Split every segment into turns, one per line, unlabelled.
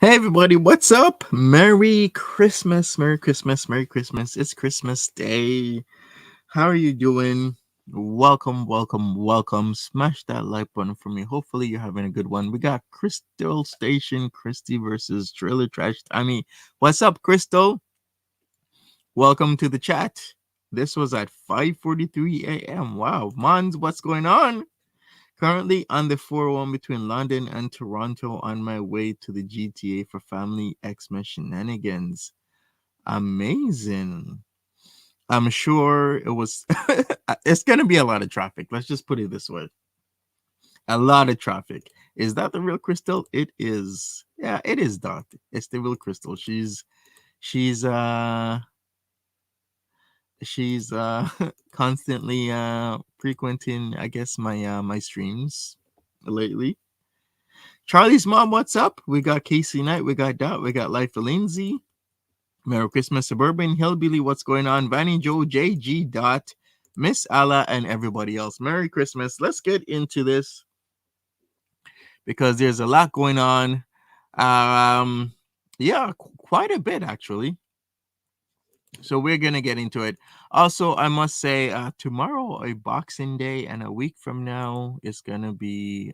Hey everybody, what's up? Merry Christmas, Merry Christmas, Merry Christmas. It's Christmas Day. How are you doing? Welcome, welcome, welcome. Smash that like button for me. Hopefully you're having a good one. We got Crystal Station, Christy versus Trailer Trash Tommy. What's up, Crystal? Welcome to the chat. This was at 5:43 a.m. Wow, Mons, what's going on? Currently on the 401 between London and Toronto on my way to the GTA for family XMAS Shenanigans. Amazing. I'm sure it was, it's going to be a lot of traffic. Let's just put it this way. A lot of traffic. Is that the real Crystal? It is. Yeah, it is Dot. It's the real Crystal. She's, uh, she's constantly frequenting, I guess, my streams lately. Charlie's mom, what's up? We got Casey Knight, we got Dot, we got Life of Lindsay. Merry Christmas, Suburban Hillbilly, what's going on? Vanny Joe, JG Dot, Miss Alaa, and everybody else. Merry Christmas. Let's get into this because there's a lot going on. Yeah, quite a bit actually. So we're gonna get into it. Also, I must say, tomorrow, a Boxing Day, and a week from now, it's gonna be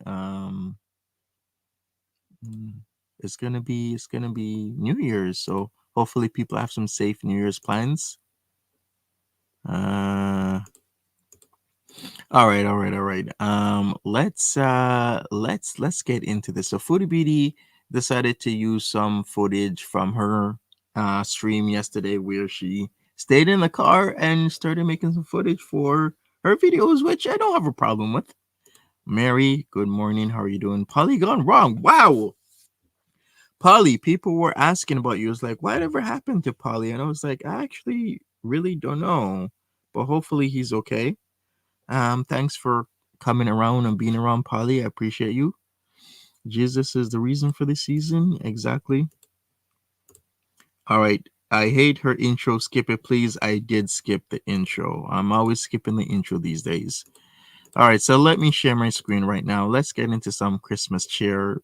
it's gonna be New Year's. So hopefully people have some safe New Year's plans. All right. Let's get into this. So Foodie Beauty decided to use some footage from her stream yesterday where she stayed in the car and started making some footage for her videos, which I don't have a problem with. Mary, good morning. How are you doing? Polly gone wrong. Wow. Polly, people were asking about you. It's like, whatever happened to Polly? And I was like, I actually really don't know, but hopefully he's okay. Thanks for coming around and being around, Polly. I appreciate you. Jesus is the reason for the season. Exactly. All right. I hate her intro. Skip it, please. I did skip the intro. I'm always skipping the intro these days. All right. So let me share my screen right now. Let's get into some Christmas cheer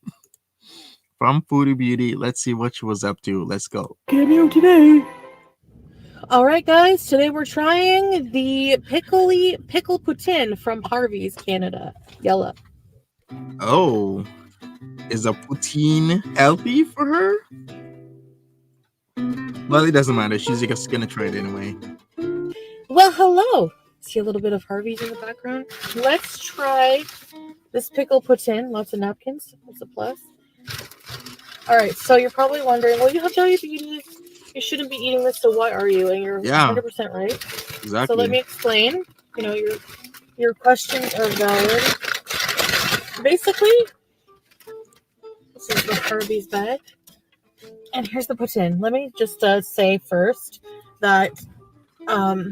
from Foodie Beauty. Let's see what she was up to. Let's go. Get you today.
All right, guys. Today we're trying the pickle poutine from Harvey's, Canada. Yellow.
Oh, is a poutine healthy for her? Well, it doesn't matter. She's just gonna try it anyway.
Well, hello. See a little bit of Harvey's in the background. Let's try this pickle poutine. Lots of napkins. That's a plus. All right. So you're probably wondering, well, you have diabetes. You shouldn't be eating this. So why are you? And you're 100% right.
Exactly.
So let me explain. Your questions are valid. Basically, this is the Harvey's bag. And here's the poutine. Let me just say first that I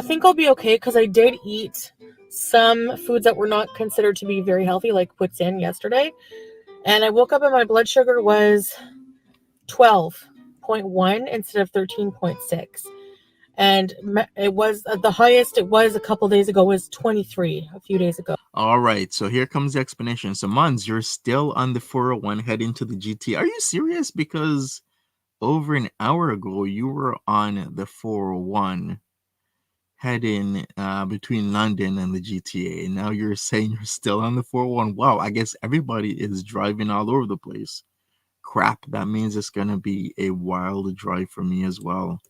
think I'll be okay because I did eat some foods that were not considered to be very healthy, like poutine yesterday. And I woke up and my blood sugar was 12.1 instead of 13.6. And it was the highest it was a couple days ago was 23 a few days ago.
All right, so here comes the explanation. So, Mons, you're still on the 401 heading to the GT. Are you serious? Because over an hour ago, you were on the 401 heading between London and the GTA. And now you're saying you're still on the 401. Wow, I guess everybody is driving all over the place. Crap, that means it's going to be a wild drive for me as well.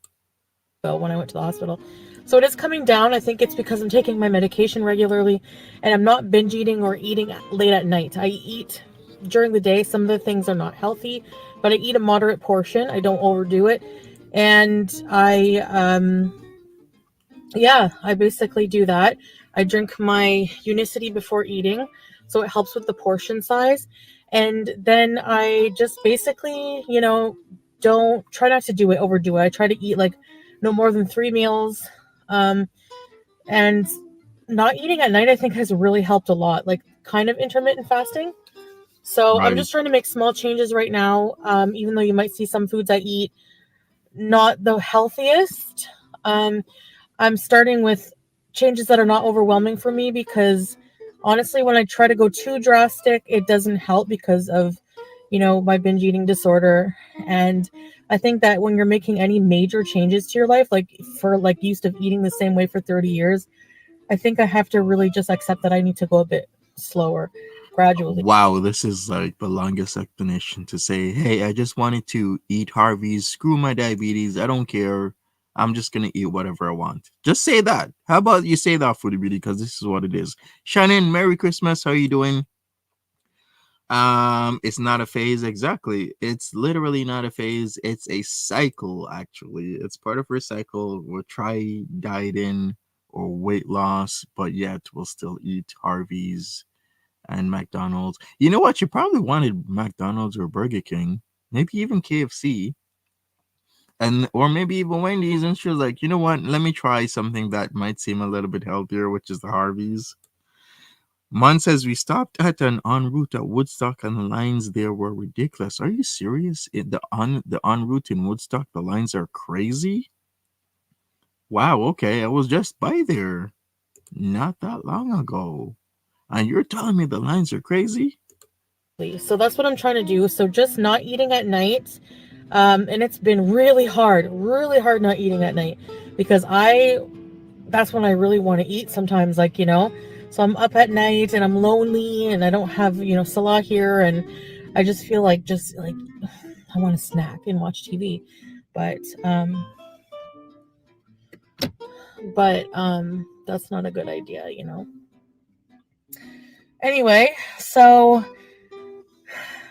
When I went to the hospital. So it is coming down. I think it's because I'm taking my medication regularly and I'm not binge eating or eating late at night. I eat during the day. Some of the things are not healthy, but I eat a moderate portion. I don't overdo it. And I basically do that. I drink my Unicity before eating, so it helps with the portion size. And then I just basically, don't try not to overdo it. I try to eat like no more than 3 meals. And not eating at night, I think, has really helped a lot, like kind of intermittent fasting. So I'm just trying to make small changes right now. Even though you might see some foods I eat not the healthiest. I'm starting with changes that are not overwhelming for me because Honestly, when I try to go too drastic, it doesn't help because of, my binge eating disorder. And I think that when you're making any major changes to your life, like for like used to eating the same way for 30 years, I think I have to really just accept that I need to go a bit slower, gradually.
Wow, this is like the longest explanation to say, hey, I just wanted to eat Harvey's, screw my diabetes, I don't care. I'm just gonna eat whatever I want. Just say that. How about you say that, Foodie Beauty? Because this is what it is. Shannon, Merry Christmas. How are you doing? It's not a phase exactly. It's literally not a phase. It's a cycle, actually. It's part of her cycle. We'll try dieting or weight loss, but yet we'll still eat Harvey's and McDonald's. You know what? You probably wanted McDonald's or Burger King, maybe even KFC, and or maybe even Wendy's. And she was like, you know what? Let me try something that might seem a little bit healthier, which is the Harvey's. Mon says we stopped at an en route at Woodstock and the lines there were ridiculous. Are you serious? The en route in Woodstock, the lines are crazy. Wow. Okay, I was just by there not that long ago, and you're telling me the lines are crazy.
So that's what I'm trying to do. So just not eating at night. And it's been really hard not eating at night because that's when I really want to eat sometimes, so I'm up at night and I'm lonely and I don't have, Salah here. And I just feel like I want to snack and watch TV. But, that's not a good idea. Anyway, so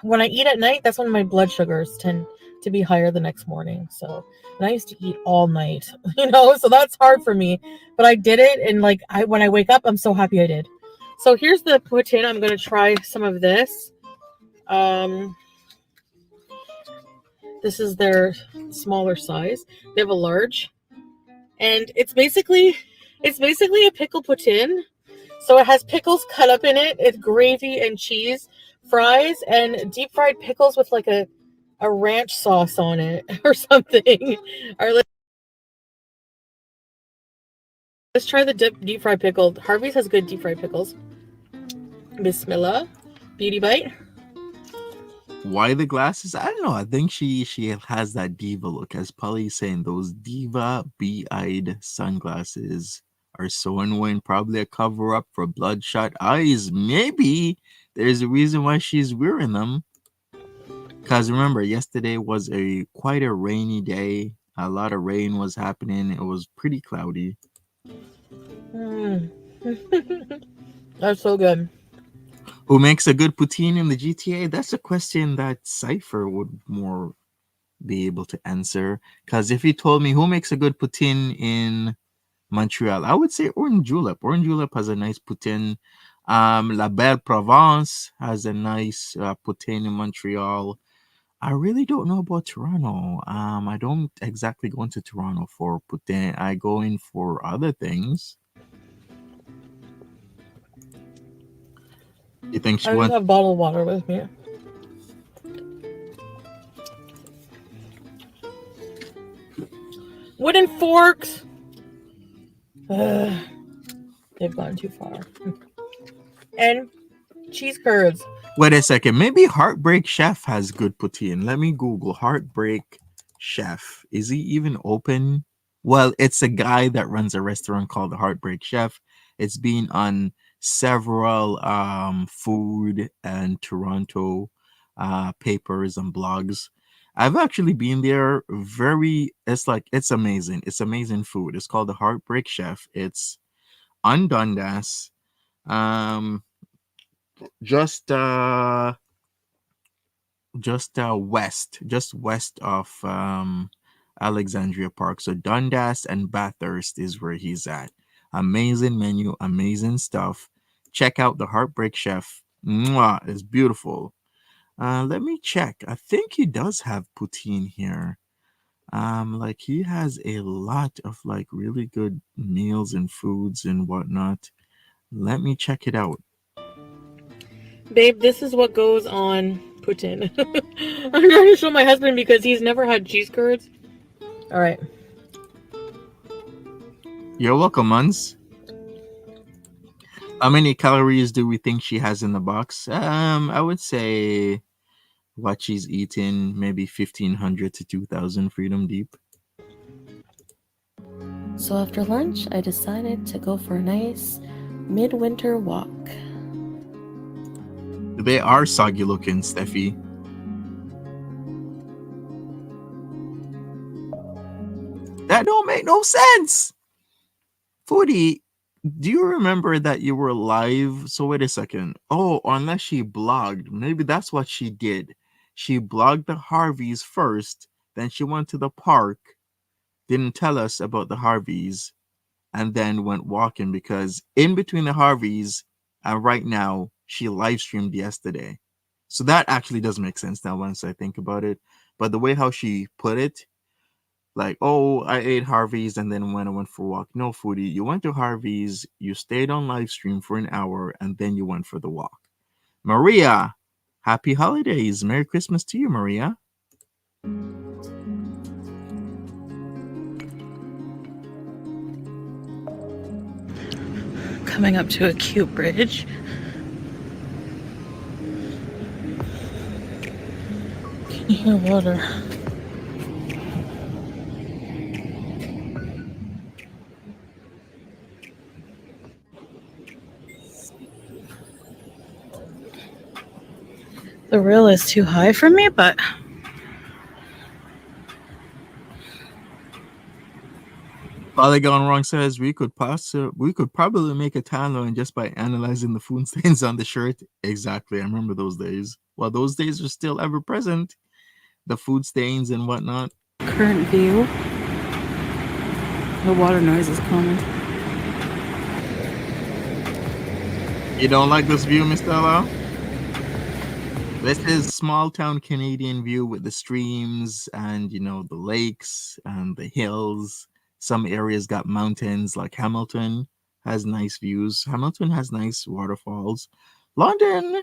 when I eat at night, that's when my blood sugars tend to be higher the next morning. So, and I used to eat all night, so that's hard for me. But I did it, and when I wake up, I'm so happy I did. So here's the poutine. I'm gonna try some of this. Um, this is their smaller size. They have a large, and it's basically a pickle poutine. So it has pickles cut up in it. It's gravy and cheese, fries, and deep fried pickles with a ranch sauce on it or something. Or let's try the deep fried pickle. Harvey's has good deep fried pickles. Bismillah. Beauty bite.
Why the glasses? I don't know. I think she has that diva look, as Polly's saying. Those diva bee-eyed sunglasses are so annoying. Probably a cover up for bloodshot eyes. Maybe there's a reason why she's wearing them. Cause remember, yesterday was a quite a rainy day. A lot of rain was happening. It was pretty cloudy.
Mm. That's so good.
Who makes a good poutine in the GTA? That's a question that Cypher would more be able to answer. Because if he told me who makes a good poutine in Montreal, I would say Orange Julep. Orange Julep has a nice poutine. La Belle Provence has a nice poutine in Montreal. I really don't know about Toronto. I don't exactly go into Toronto for poutine. I go in for other things. You think she
I just
went?
have bottled water with me. Wooden forks. Ugh, they've gone too far. And cheese curds.
Wait a second. Maybe Heartbreak Chef has good poutine. Let me Google Heartbreak Chef. Is he even open? Well, it's a guy that runs a restaurant called the Heartbreak Chef. It's been on several food and Toronto papers and blogs. I've actually been there. It's amazing. It's amazing food. It's called the Heartbreak Chef. It's on Dundas. Um, just west of Alexandria Park. So Dundas and Bathurst is where he's at. Amazing menu, amazing stuff. Check out the Heartbreak Chef. Mwah, it's beautiful. Let me check. I think he does have poutine here. Like he has a lot of like really good meals and foods and whatnot. Let me check it out.
Babe, this is what goes on poutine. I'm trying to show my husband because he's never had cheese curds. All right.
You're welcome, Muns. How many calories do we think she has in the box? I would say what she's eating, maybe 1,500 to 2,000 Freedom Deep.
So after lunch, I decided to go for a nice midwinter walk.
They are soggy looking, Steffi. That don't make no sense. Foodie, do you remember that you were live? So wait a second. Oh, unless she blogged. Maybe that's what she did. She blogged the Harveys first, then she went to the park, didn't tell us about the Harveys, and then went walking because in between the Harveys and right now, she live streamed yesterday. So that actually does make sense now once I think about it. But the way how she put it, like, oh, I ate Harvey's and then when I went for a walk. No, Foodie, you went to Harvey's, you stayed on live stream for an hour, and then you went for the walk. Maria, happy holidays. Merry Christmas to you, Maria.
Coming up to a cute bridge. Can you hear water? The rail is too high for me, but
Father Gone Wrong says we could probably make a timeline just by analyzing the food stains on the shirt. Exactly. I remember those days. Well, those days are still ever present. The food stains and whatnot.
current view. The water noise is coming.
You don't like this view, Mr. Alaa? This is small town Canadian view with the streams and the lakes and the hills. Some areas got mountains, like Hamilton has nice views. Hamilton has nice waterfalls. London,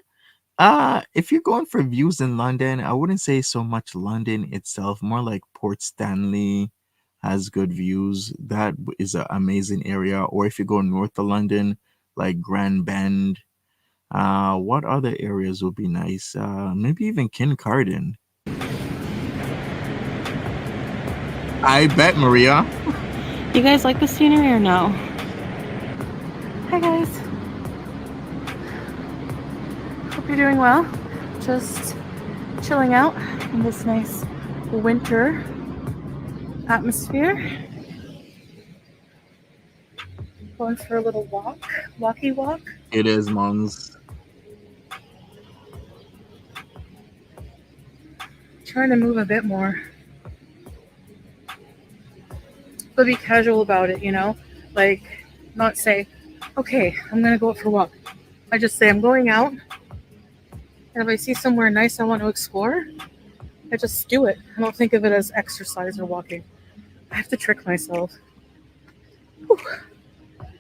if you're going for views in London, I wouldn't say so much London itself, more like Port Stanley has good views. That is an amazing area. Or if you go north of London, like Grand Bend, what other areas would be nice? Maybe even Kincardine. I bet, Maria.
You guys like the scenery or no? Hi guys. Hope you're doing well. Just chilling out in this nice winter atmosphere. Going for a little walkie walk.
It is, Mons.
Trying to move a bit more. But be casual about it, Like, not say, okay, I'm going to go out for a walk. I just say I'm going out. And if I see somewhere nice I want to explore, I just do it. I don't think of it as exercise or walking. I have to trick myself. Whew.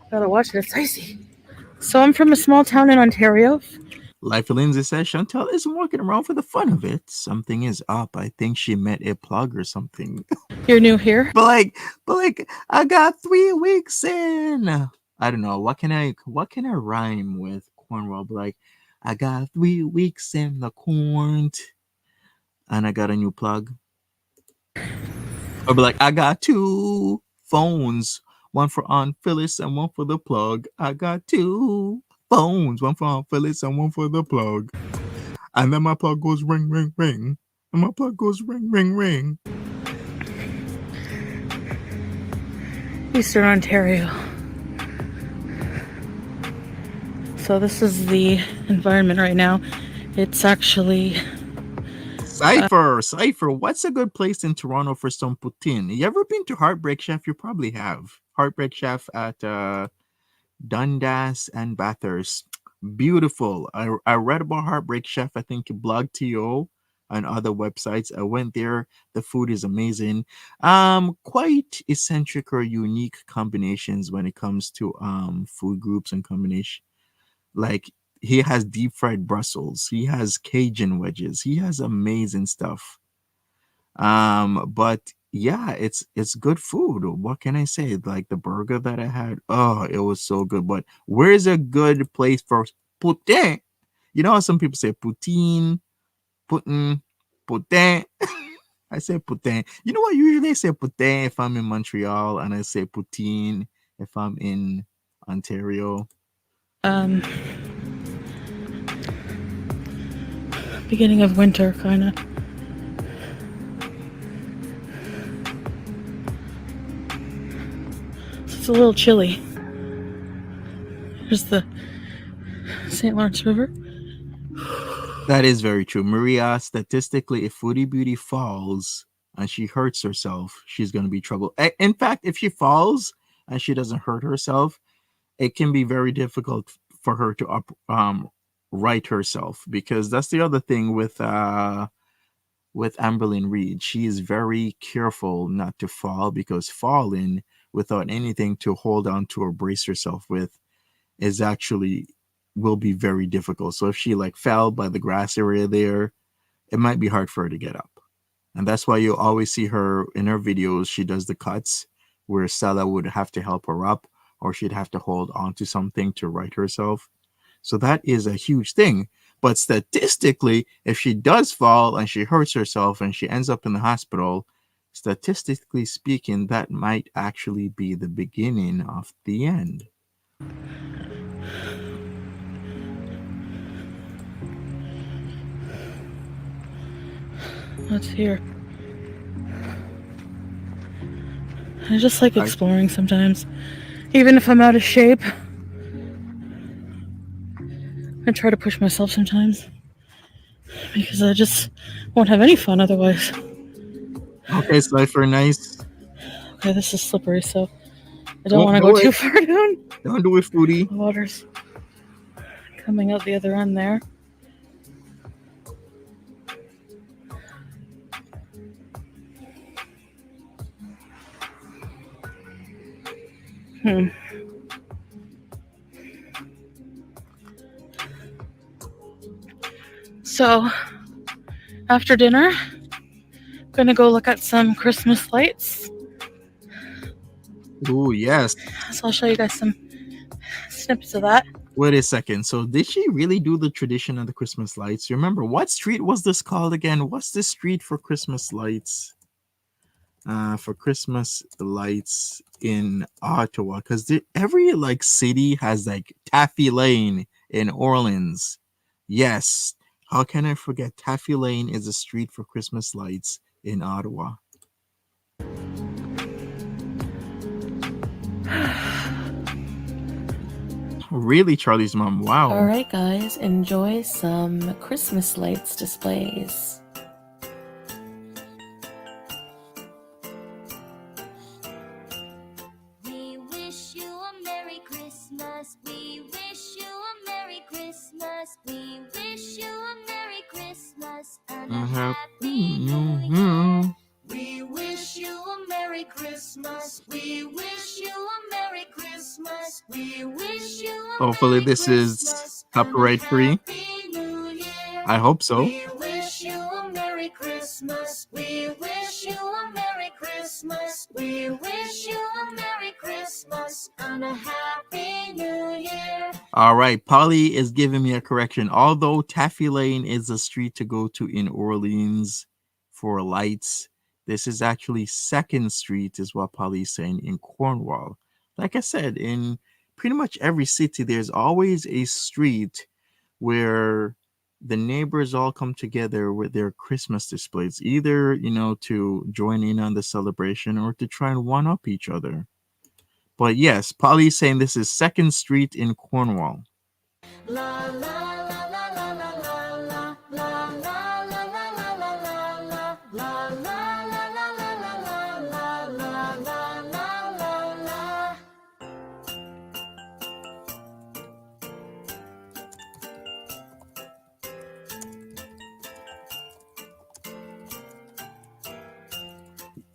Gotta watch it, it's icy. So I'm from a small town in Ontario.
Life Lindsay says Chantel isn't walking around for the fun of it. Something is up. I think she met a plug or something.
You're new here?
But like, I got 3 weeks in. I don't know. What can I rhyme with Cornwall? But like, I got 3 weeks in the corn, and I got a new plug. Or be like, I got 2 phones, one for Aunt Phyllis and one for the plug. I got 2 phones, one for Aunt Phyllis and one for the plug. And then my plug goes ring, ring, ring. And my plug goes ring, ring, ring.
Eastern Ontario. So this is the environment right now. It's actually
Cypher, what's a good place in Toronto for some poutine? You ever been to Heartbreak Chef? You probably have. Heartbreak Chef at Dundas and Bathurst. Beautiful. I read about Heartbreak Chef, I think Blog TO and other websites. I went there. The food is amazing. Quite eccentric or unique combinations when it comes to food groups and combination. Like he has deep fried Brussels. He has Cajun wedges. He has amazing stuff. But yeah, it's good food. What can I say? Like the burger that I had, oh, it was so good. But where's a good place for poutine? You know how some people say poutine, putin, poutine. I say poutine. You know what? Usually I say poutine if I'm in Montreal, and I say poutine if I'm in Ontario.
Um, Beginning of winter, kind of. It's a little chilly. There's the St. Lawrence River.
That is very true. Maria, statistically, if Foodie Beauty falls and she hurts herself, she's going to be trouble. In fact, if she falls and she doesn't hurt herself, it can be very difficult for her to right herself, because that's the other thing with Amberlyn Reed. She is very careful not to fall, because falling without anything to hold on to or brace herself with is actually will be very difficult. So if she like fell by the grass area there, it might be hard for her to get up. And that's why you always see her in her videos, she does the cuts where Stella would have to help her up, or she'd have to hold on to something to right herself. So that is a huge thing. But statistically, if she does fall and she hurts herself and she ends up in the hospital, statistically speaking, that might actually be the beginning of the end.
What's here? I just like exploring sometimes. Even if I'm out of shape, I try to push myself sometimes. Because I just won't have any fun otherwise.
Okay, Cypher, nice.
Okay, this is slippery, so I don't want to go too far down.
Don't do it, Foodie.
The water's coming out the other end there. So, after dinner, I'm gonna go look at some Christmas lights.
Oh, yes.
So I'll show you guys some snippets of that.
Wait a second. So did she really do the tradition of the Christmas lights? Remember, what street was this called again? What's the street for Christmas lights? For Christmas lights in Ottawa, because every like city has like Taffy Lane in Orleans. Yes, how can I forget? Taffy Lane is a street for Christmas lights in Ottawa. Really, Charlie's mom? Wow.
All right, guys, enjoy some Christmas lights displays.
We wish you a Merry Christmas. We wish you a Merry Christmas. We wish you a Merry Christmas and a Happy New Year. We wish you a Merry Christmas. We wish you a Merry Christmas. We wish you a
Hopefully
Merry
this is
Christmas
copyright
and a
free.
Happy New Year.
I hope so.
We wish you a Merry Christmas. We wish you a Merry Christmas. We wish you a Merry Christmas and a Happy New Year.
All right, Polly is giving me a correction. Although Taffy Lane is a street to go to in Orleans for lights, this is actually 2nd Street, is what Polly is saying, in Cornwall. Like I said, in pretty much every city, there's always a street where the neighbors all come together with their Christmas displays, either, to join in on the celebration or to try and one up each other. But yes, Polly is saying this is 2nd Street in Cornwall.
La la la la la la la la la la la la la la la la la la.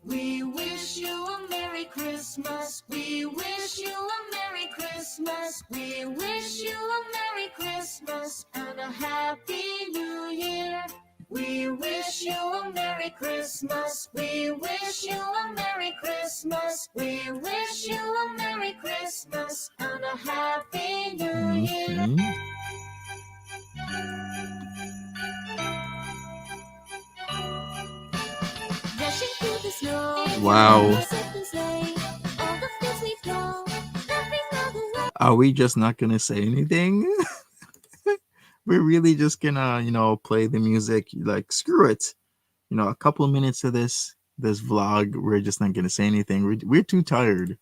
We wish you a Merry Christmas. We wish you a Merry Christmas. We wish you a Merry Christmas and a Happy New Year. We wish you a Merry Christmas. We wish you a Merry Christmas. We wish you a Merry Christmas and a Happy New Year. Dashing through the snow.
Wow. Are we just not gonna say anything? We're really just gonna, play the music. Like, screw it. A couple of minutes of this vlog, we're just not gonna say anything. We're too tired.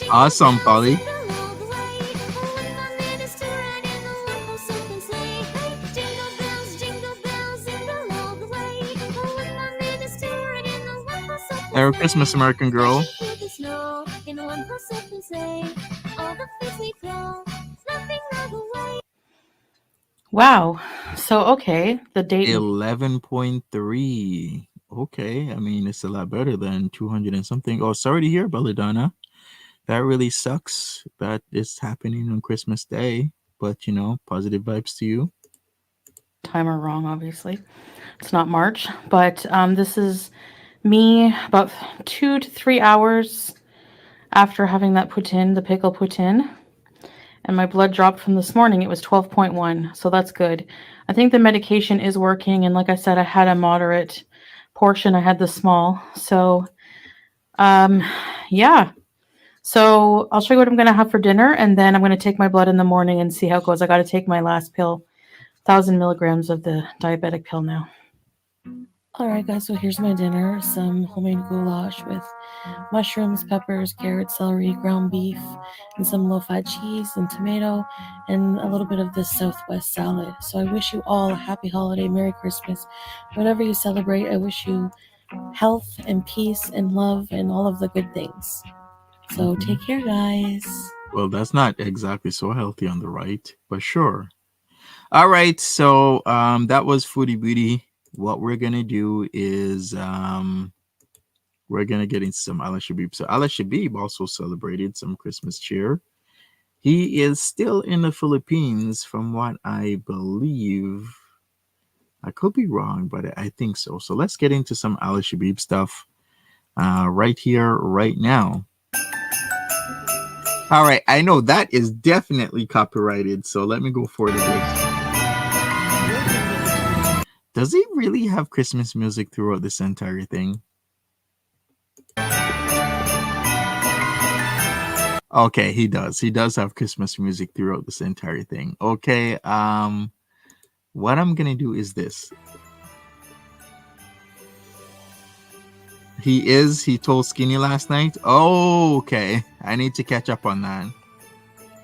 Awesome, Polly. Merry Christmas, American Girl.
Wow. So, okay, the date
11.3. Okay, I mean, it's a lot better than 200 and something. Oh, sorry to hear, Belladonna. That really sucks that it's happening on Christmas Day. But, positive vibes to you.
time are wrong, obviously. It's not March, but this is me about 2 to 3 hours after having that put in, the pickle put in. And my blood dropped from this morning. It was 12.1, so that's good. I think the medication is working, and like I said, I had a moderate portion. I had the small. So, yeah. So I'll show you what I'm going to have for dinner, and then I'm going to take my blood in the morning and see how it goes. I got to take my last pill, 1,000 milligrams of the diabetic pill now.
Alright guys, so here's my dinner. Some homemade goulash with mushrooms, peppers, carrots, celery, ground beef, and some low-fat cheese and tomato, and a little bit of this Southwest salad. So I wish you all a happy holiday, Merry Christmas. Whatever you celebrate, I wish you health and peace and love and all of the good things. So take care, guys.
Well, that's not exactly so healthy on the right, but sure. All right, so that was Foodie Beauty. What we're gonna do is we're gonna get into some Alish Shabib. So Alish Shabib also celebrated some Christmas cheer. He is still in the Philippines, from what I believe. I could be wrong, but I think so. So let's get into some Alish Shabib stuff right here, right now. All right, I know that is definitely copyrighted, so let me go for it a bit. Does he really have Christmas music throughout this entire thing? Okay, he does. He does have Christmas music throughout this entire thing. Okay, what I'm gonna do is this. He told Skinny last night. Oh, okay. I need to catch up on that.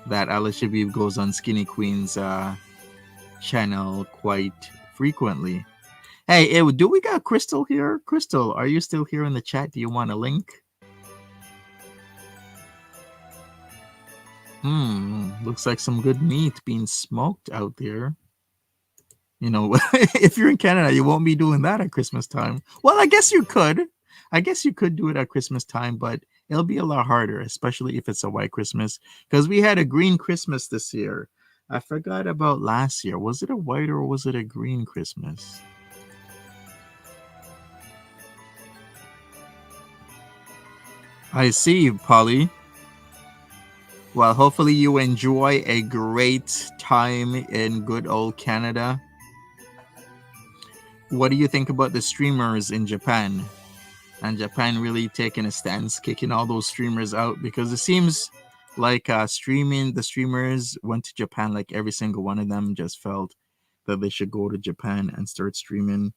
That Alish Shabib goes on Skinny Queen's channel quite frequently. Hey, do we got Crystal here? Crystal, are you still here in the chat? Do you want a link? Looks like some good meat being smoked out there. If you're in Canada, you won't be doing that at Christmas time. Well, I guess you could. I guess you could do it at Christmas time, but it'll be a lot harder, especially if it's a white Christmas, because we had a green Christmas this year. I forgot about last year. Was it a white or was it a green Christmas? I see you, Polly. Well, hopefully you enjoy a great time in good old Canada. What do you think about the streamers in Japan? And Japan really taking a stance, kicking all those streamers out, because it seems like the streamers went to Japan, like every single one of them just felt that they should go to Japan and start streaming.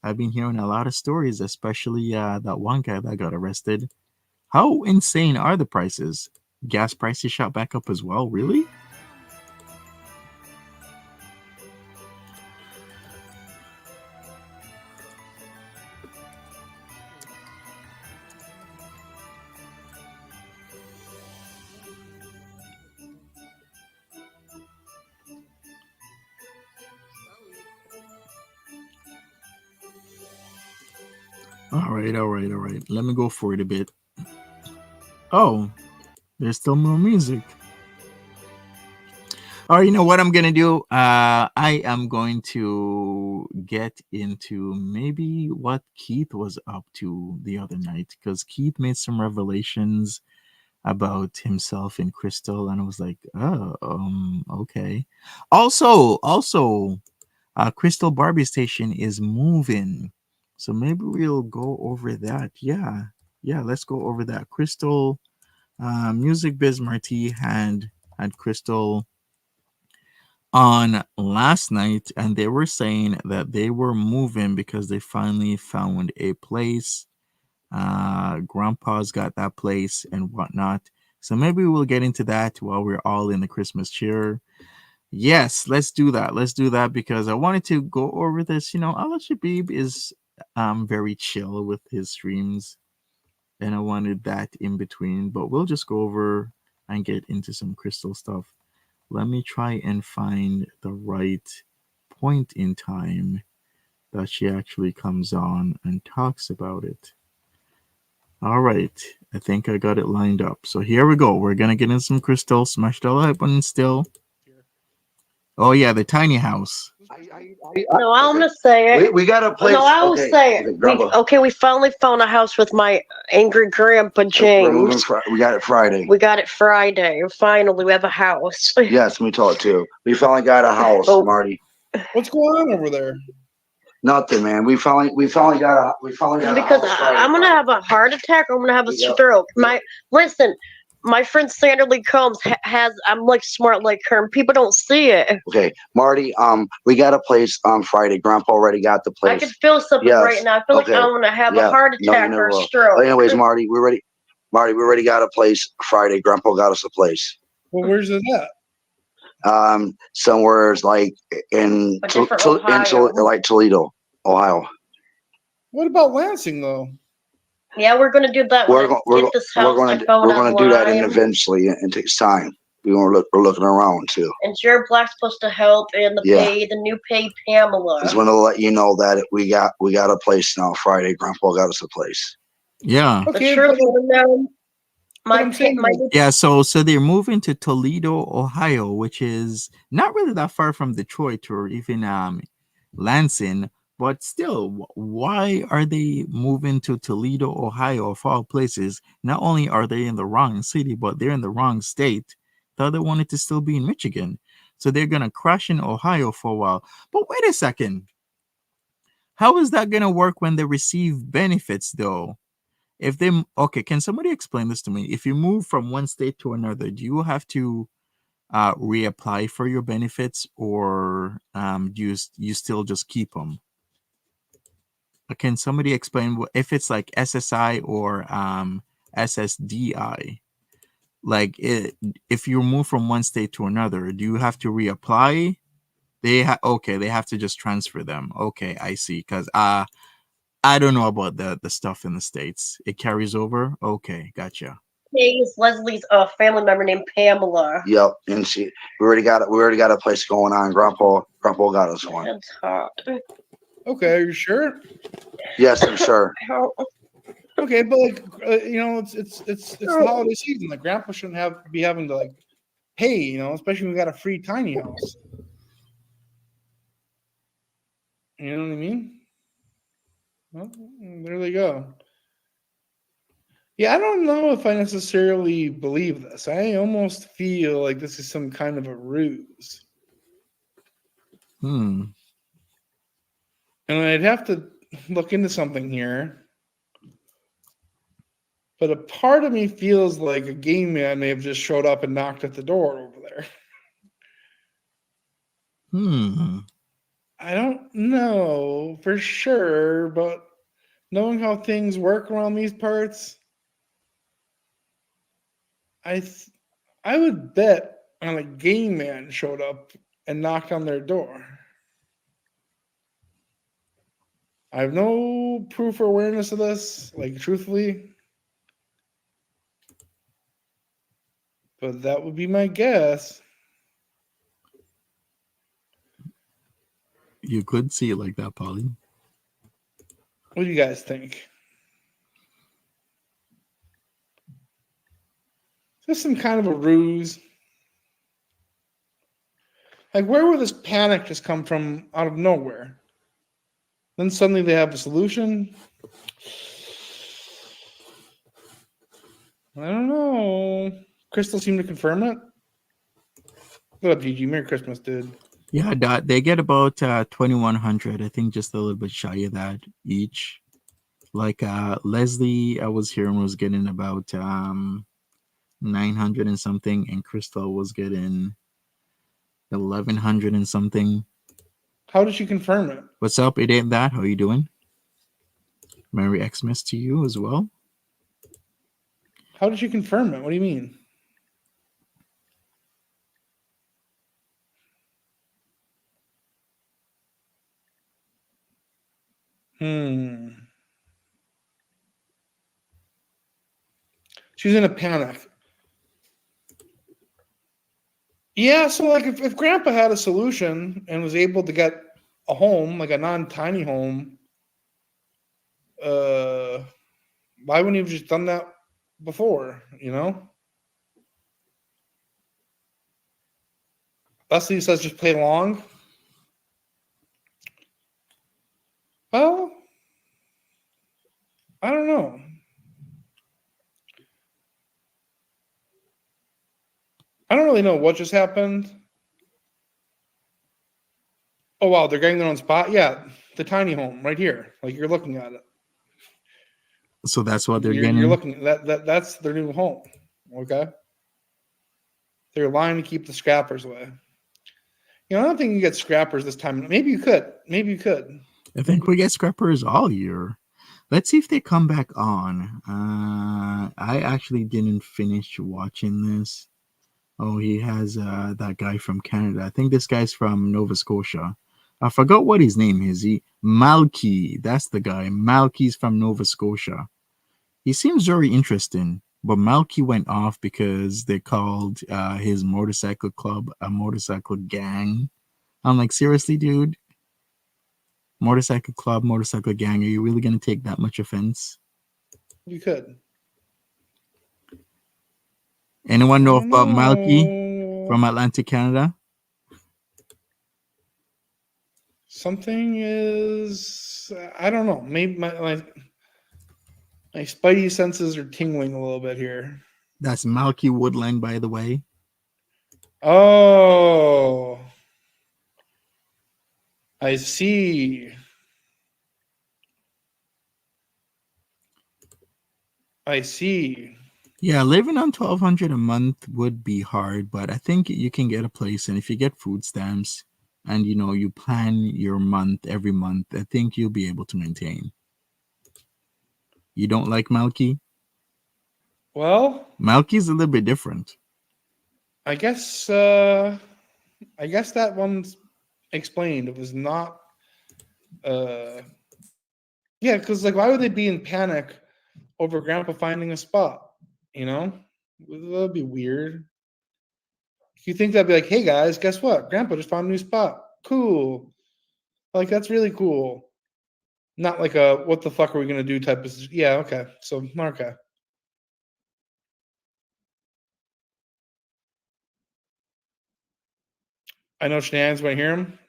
I've been hearing a lot of stories, especially that one guy that got arrested. How insane are the prices? Gas prices shot back up as well, really? All right. Let me go for it a bit. Oh, There's still more music. All right, you know what I'm gonna do? I am going to get into maybe what Keith was up to the other night because Keith made some revelations about himself in Crystal, and I was like, oh, okay. Also, Crystal Barbie Station is moving, so maybe we'll go over that. Yeah, let's go over that. Crystal, Music Biz Marty had Crystal on last night, and they were saying that they were moving because they finally found a place. Grandpa's got that place and whatnot. So maybe we'll get into that while we're all in the Christmas cheer. Yes, let's do that. Let's do that because I wanted to go over this. You know, Alish Shabib is very chill with his streams, and I wanted that in between. But we'll just go over and get into some crystal stuff. Let me try and find the right point in time that she actually comes on and talks about it. All right, I think I got it lined up. So here we go. We're gonna get in some crystal, smash the like button still. Oh yeah, the tiny house.
No, I'm gonna say it.
We got a place.
No, I will say it. We finally found a house with my angry grandpa James.
We got it Friday.
We got it Friday. Finally, we have a house.
Yes, me told too. We finally got a house, Marty.
What's going on over there?
Nothing, man. We finally got
because I'm gonna have a heart attack. Or I'm gonna have a stroke. My friend Sandra Lee Combs has. I'm like smart like her, and people don't see it.
Okay, Marty. We got a place on Friday. Grandpa already got the place.
I can feel something right now. I feel like I'm gonna have a heart attack or a stroke.
But anyways, Marty, we're ready. Marty, we already got a place Friday. Grandpa got us a place.
Well, where's it at?
Somewhere like in Toledo, Ohio.
What about Lansing though?
Yeah, we're gonna do that.
We're gonna do that eventually. It takes time. We're looking around too.
And Jared Black's supposed to help and the new pay Pamela.
Just want to let you know that we got a place now. Friday, Grandpa got us a place.
Yeah.
Okay.
Yeah, so they're moving to Toledo, Ohio, which is not really that far from Detroit or even Lansing, but still, why are they moving to Toledo, Ohio, of all places? Not only are they in the wrong city, but they're in the wrong state. Thought they wanted to still be in Michigan, so they're gonna crash in Ohio for a while. But wait a second, how is that gonna work when they receive benefits, though? If they can somebody explain this to me? If you move from one state to another, do you have to reapply for your benefits, or do you still just keep them? Can somebody explain if it's like SSI or SSDI? Like if you move from one state to another, do you have to reapply? They have to just transfer them. Okay, I see. Because I don't know about the stuff in the States. It carries over? Okay, gotcha.
It's Leslie's family member named Pamela.
Yep, and we already got a place going on. Grandpa got us one.
That's hot.
Okay, are you sure?
Yes, I'm sure.
Okay, but like it's the holiday season. Like Grandpa shouldn't be having to like pay, especially when we got a free tiny house. You know what I mean? Well, there they go. Yeah, I don't know if I necessarily believe this. I almost feel like this is some kind of a ruse. And I'd have to look into something here. But a part of me feels like a game man may have just showed up and knocked at the door over there. I don't know for sure, but knowing how things work around these parts, I would bet on a game man showed up and knocked on their door. I have no proof or awareness of this, like truthfully. But that would be my guess.
You could see it like that, Polly.
What do you guys think? this some kind of a ruse? Like, where would this panic just come from out of nowhere? Then suddenly they have a solution? I don't know. Crystal seemed to confirm it. What up, Gigi? Merry Christmas, dude.
Yeah, they get about 2,100. I think just a little bit shy of that each. Like Leslie, I was hearing was getting about 900 and something, and Crystal was getting 1,100 and something.
How did she confirm it?
What's up? It ain't that. How you doing? Merry Xmas to you as well.
How did she confirm it? What do you mean? She's in a panic. Yeah, so like if Grandpa had a solution and was able to get a home, like a non-tiny home, why wouldn't he have just done that before, you know? Leslie says just play along. Well, I don't know. I don't really know what just happened. Oh, wow, they're getting their own spot? Yeah, the tiny home right here. Like you're looking at it.
So that's what they're getting?
You're looking at that's their new home. Okay? They're lying to keep the scrappers away. You know, I don't think you get scrappers this time. Maybe you could.
I think we get scrappers all year. Let's see if they come back on. I actually didn't finish watching this. Oh, he has that guy from Canada. I think this guy's from Nova Scotia. I forgot what his name is. Malky. That's the guy. Malky's from Nova Scotia. He seems very interesting. But Malky went off because they called his motorcycle club a motorcycle gang. I'm like, seriously, dude? Motorcycle club, motorcycle gang. Are you really going to take that much offense?
You could.
Anyone know about Malky from Atlantic, Canada?
Something is, I don't know. Maybe my spidey senses are tingling a little bit here.
That's Malky Woodland, by the way.
Oh, I see.
Yeah, living on $1,200 a month would be hard, but I think you can get a place, and if you get food stamps and you plan your month every month, I think you'll be able to maintain. You don't like Malky?
Well,
Malky's a little bit different.
I guess that one's explained. It was not. Yeah, because like, why would they be in panic over Grandpa finding a spot? You know, that'd be weird. You think that'd be like, hey guys, guess what? Grandpa just found a new spot. Cool. Like that's really cool. Not like a what the fuck are we gonna do type of. Yeah, okay. So okay. I know Shenanigans when I hear him.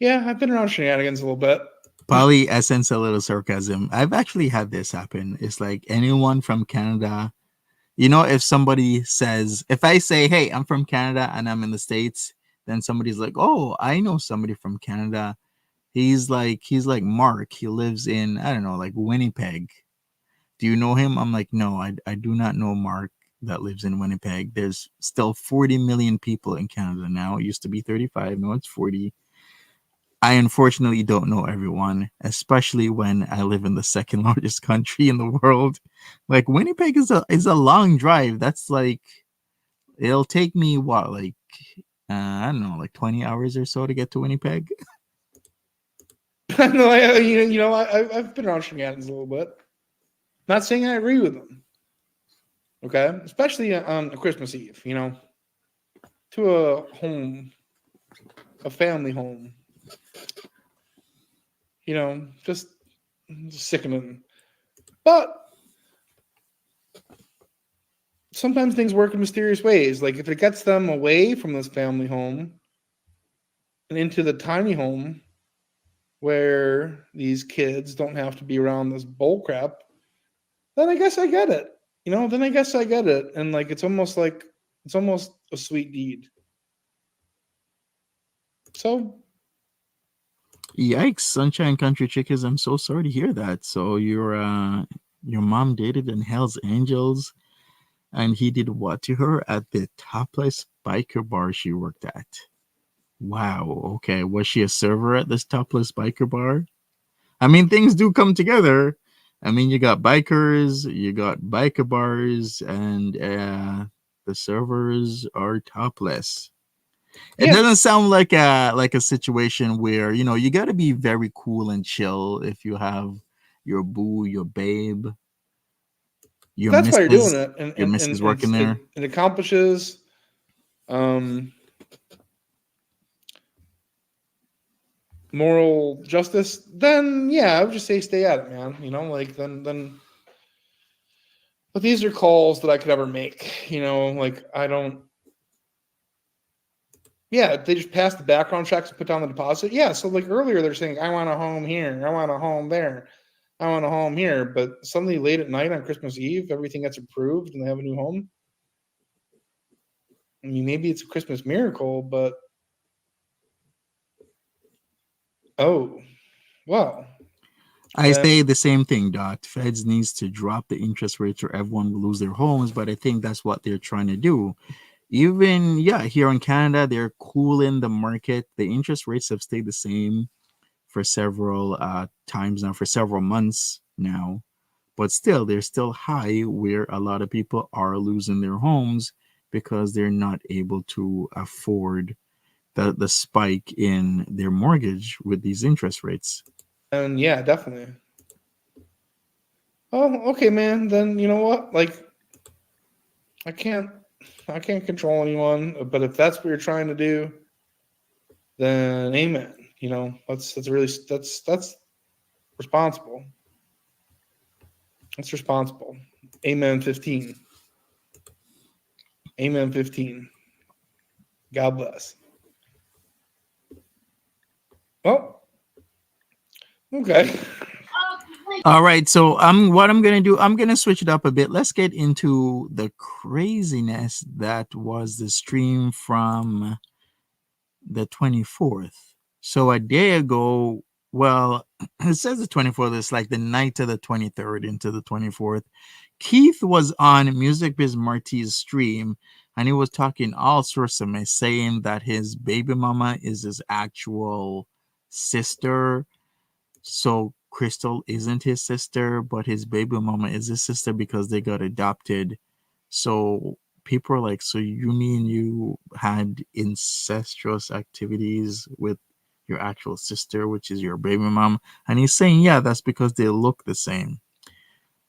Yeah, I've been around Shenanigans a little bit.
Probably essence a little sarcasm. I've actually had this happen. It's like anyone from Canada, if somebody says, if I say, hey, I'm from Canada and I'm in the States, then somebody's like, oh, I know somebody from Canada. He's like Mark. He lives in, I don't know, like Winnipeg. Do you know him? I'm like, no, I do not know Mark that lives in Winnipeg. There's still 40 million people in Canada now. It used to be 35. No, it's 40. I unfortunately don't know everyone, especially when I live in the second largest country in the world. Like Winnipeg is a long drive. That's like, it'll take me what, like I don't know, like 20 hours or so to get to Winnipeg.
No, I've been around Shenanigans a little bit. Not saying I agree with them. Okay, especially on Christmas Eve. To a family home. Just sickening. But sometimes things work in mysterious ways. Like if it gets them away from this family home and into the tiny home where these kids don't have to be around this bull crap, then I guess I get it. Then I guess I get it. And like it's almost a sweet deed. So
Yikes, Sunshine Country Chickens, I'm so sorry to hear that. So your mom dated in Hell's Angels, and he did what to her at the topless biker bar she worked at? Wow, okay. Was she a server at this topless biker bar? I mean, things do come together. I mean, you got bikers, you got biker bars, and the servers are topless. It doesn't sound like a situation where you got to be very cool and chill if you have your boo, your babe, your
that's why you're doing
missus,
it.
your missus working there.
It accomplishes moral justice. Then yeah, I would just say stay at it, man. Then. But these are calls that I could ever make. I don't. Yeah, they just pass the background checks and put down the deposit. Yeah, so like earlier they're saying, I want a home here, I want a home there, I want a home here. But suddenly late at night on Christmas Eve, everything gets approved and they have a new home. I mean, maybe it's a Christmas miracle, but oh, well.
I say the same thing, Doc. Feds needs to drop the interest rates or everyone will lose their homes, but I think that's what they're trying to do. Even here in Canada, they're cooling the market. The interest rates have stayed the same for several times now, for several months now, but still they're still high, where a lot of people are losing their homes because they're not able to afford the spike in their mortgage with these interest rates.
And yeah, definitely. Oh, okay, man. Then you know what? Like, I can't control anyone, but if that's what you're trying to do, then amen. That's responsible. That's responsible. Amen 15. Amen 15. God bless. Well, okay.
All right, so what I'm gonna do, I'm gonna switch it up a bit. Let's get into the craziness that was the stream from the 24th. So a day ago, well, it says the 24th, it's like the night of the 23rd into the 24th. Keith was on Music Biz Marty's stream, and he was talking all sorts of mess, saying that his baby mama is his actual sister. So Crystal isn't his sister, but his baby mama is his sister because they got adopted. So people are like, so you mean you had incestuous activities with your actual sister, which is your baby mom? And he's saying, yeah, that's because they look the same.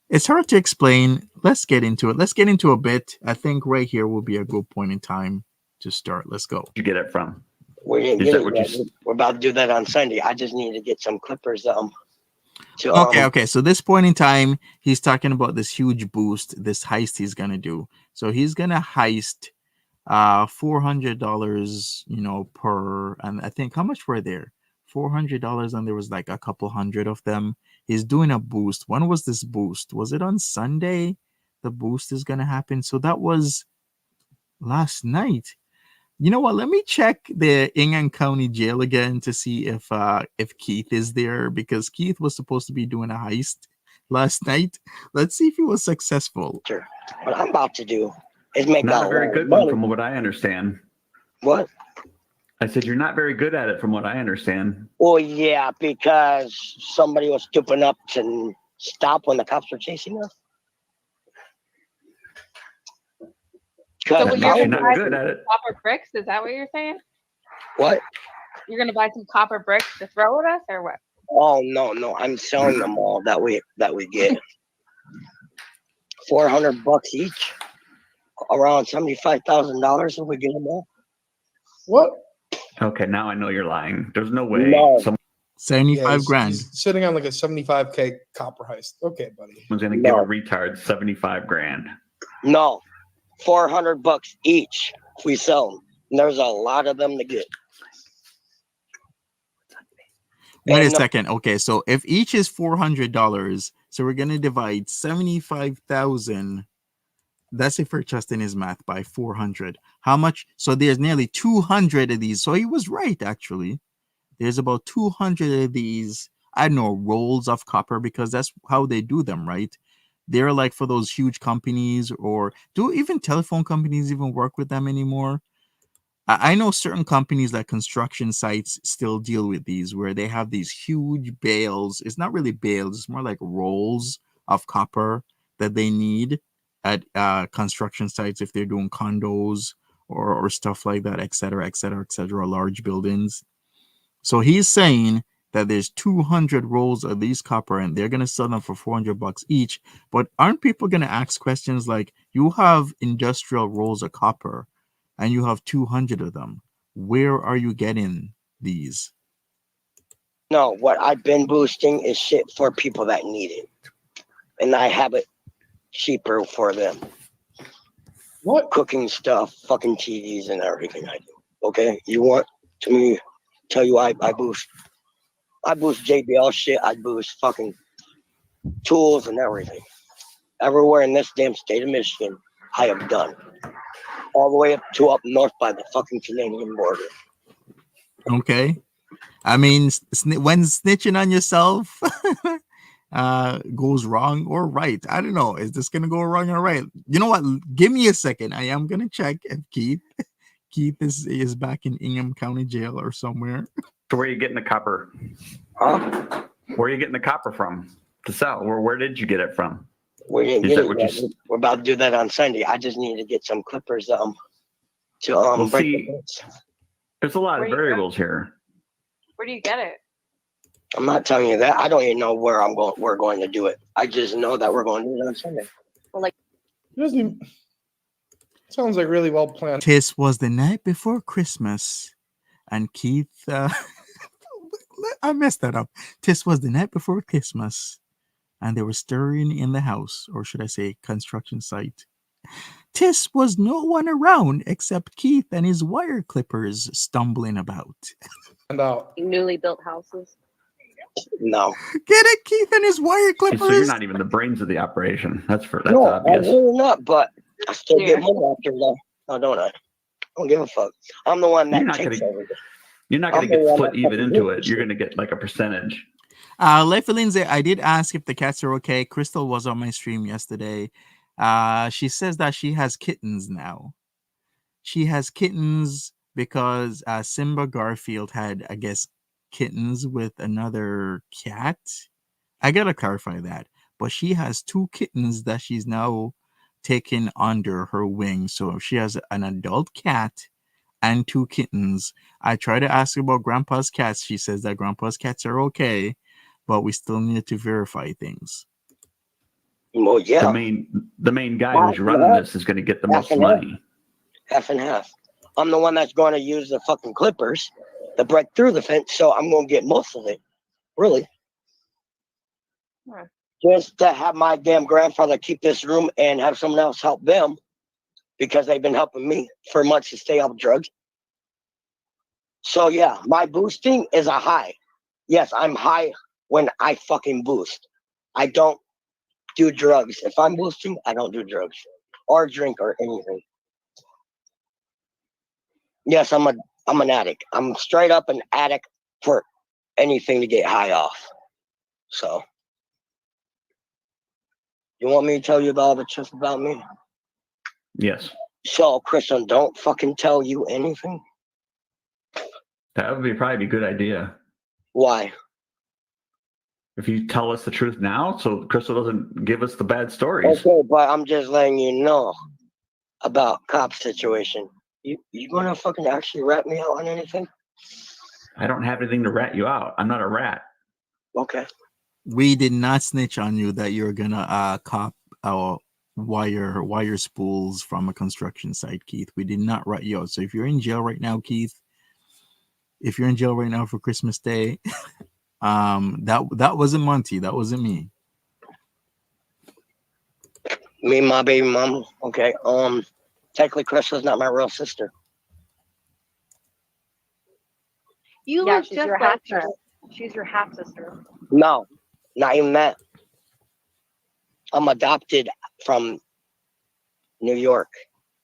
It's hard to explain. Let's get into it. Let's get into a bit. I think right here will be a good point in time to start. Let's go.
You get it from?
We didn't get it yet. We're about to do that on Sunday. I just need to get some clippers.
Okay. So this point in time, he's talking about this huge boost, this heist he's gonna do. So he's gonna heist $400, per, and I think how much were there? $400, and there was like a couple hundred of them. He's doing a boost. When was this boost? Was it on Sunday? The boost is gonna happen. So that was last night. You know what? Let me check the Ingham County Jail again to see if Keith is there, because Keith was supposed to be doing a heist last night. Let's see if he was successful.
Sure. What I'm about to do is make
not a very good one, from what I understand.
What?
I said you're not very good at it, from what I understand.
Well, yeah, because somebody was stupid enough to stop when the cops were chasing us.
So
you're not good at it.
Copper bricks? Is that what you're saying?
What?
You're gonna buy some copper bricks to throw at us, or what?
Oh no! I'm selling them all that we get. $400 each, around $75,000 if we get them all.
What?
Okay, now I know you're lying. There's no way.
No.
75 grand.
He's sitting on like a 75K copper heist. Okay, buddy.
Someone's gonna give a retard 75 grand.
No. $400 each if we sell them. And there's a lot of them to get.
Wait a second. Okay, so if each is $400, so we're gonna divide 75,000. That's if we're trusting his math by 400. How much? So there's nearly 200 of these. So he was right, actually. There's about 200 of these, I don't know, rolls of copper, because that's how they do them, right? They're like for those huge companies, or do even telephone companies even work with them anymore? I know certain companies like construction sites still deal with these, where they have these huge bales. It's not really bales, it's more like rolls of copper that they need at construction sites if they're doing condos or stuff like that, et cetera, et cetera, et cetera, large buildings. So he's saying that there's 200 rolls of these copper and they're going to sell them for $400 each. But aren't people going to ask questions like, you have industrial rolls of copper and you have 200 of them. Where are you getting these?
No, what I've been boosting is shit for people that need it. And I have it cheaper for them. What? Cooking stuff, fucking TVs and everything I do. Okay? You want to me tell you I boost JBL shit, I boost fucking tools and everything. Everywhere in this damn state of Michigan, I have done. All the way up north by the fucking Canadian border.
Okay. I mean, when snitching on yourself goes wrong or right, I don't know. Is this gonna go wrong or right? You know what? Give me a second. I am gonna check if Keith is back in Ingham County Jail or somewhere.
So where are you getting the copper?
Huh?
Where are you getting the copper from to sell? Where did you get it from?
We didn't get it yet. We're about to do that on Sunday. I just need to get some clippers to break the bits.
There's a lot of variables here.
Where do you get it?
I'm not telling you that. I don't even know where we're going to do it. I just know that we're going to do it on Sunday.
Well, like,
It doesn't even, sounds like really well planned.
This was the night before Christmas, and Keith, I messed that up. This was the night before Christmas, and they were stirring in the house, or should I say construction site. Tis was no one around except Keith and his wire clippers stumbling about.
And
newly built houses.
No.
Get it, Keith and his wire clippers?
So you're not even the brains of the operation. That's
No,
obvious.
I'm really not, but I still get money after that. No, don't I? I don't give a fuck. I'm the one that takes everything.
You're not going to get split even into it. You're going to get like a percentage.
Life Lindsay, I did ask if the cats are okay. Crystal was on my stream yesterday. She says that she has kittens now. She has kittens because Simba Garfield had, I guess, kittens with another cat. I gotta clarify that. But she has 2 kittens that she's now taken under her wing. So she has an adult cat and 2 kittens. I try to ask about Grandpa's cats. She says that Grandpa's cats are okay, but we still need to verify things.
Well, yeah.
The main guy who's running this is going to get the most money.
Half and half. I'm the one that's going to use the fucking clippers to break through the fence, so I'm going to get most of it. Really.
Huh.
Just to have my damn grandfather keep this room and have someone else help them because they've been helping me for months to stay off drugs. So yeah, my boosting is a high. Yes, I'm high when I fucking boost. I don't do drugs. If I'm boosting, I don't do drugs or drink or anything. Yes, I'm an addict. I'm straight up an addict for anything to get high off. So, you want me to tell you all the truth about me?
Yes.
So, Kristen, don't fucking tell you anything.
That would probably be a good idea.
Why?
If you tell us the truth now, so Crystal doesn't give us the bad stories.
Okay, but I'm just letting you know about cop situation. You gonna fucking actually rat me out on anything?
I don't have anything to rat you out. I'm not a rat.
Okay.
We did not snitch on you that you're gonna cop our wire spools from a construction site, Keith. We did not rat you out. So if you're in jail right now, Keith, if you're in jail right now for Christmas Day, that wasn't Monty. That wasn't me.
Me and my baby mama. Okay. Technically, Crystal's not my real sister.
You
Yeah,
look
she's
just
your
like
half
her.
sister. She's your half sister.
No, not even that. I'm adopted from New York.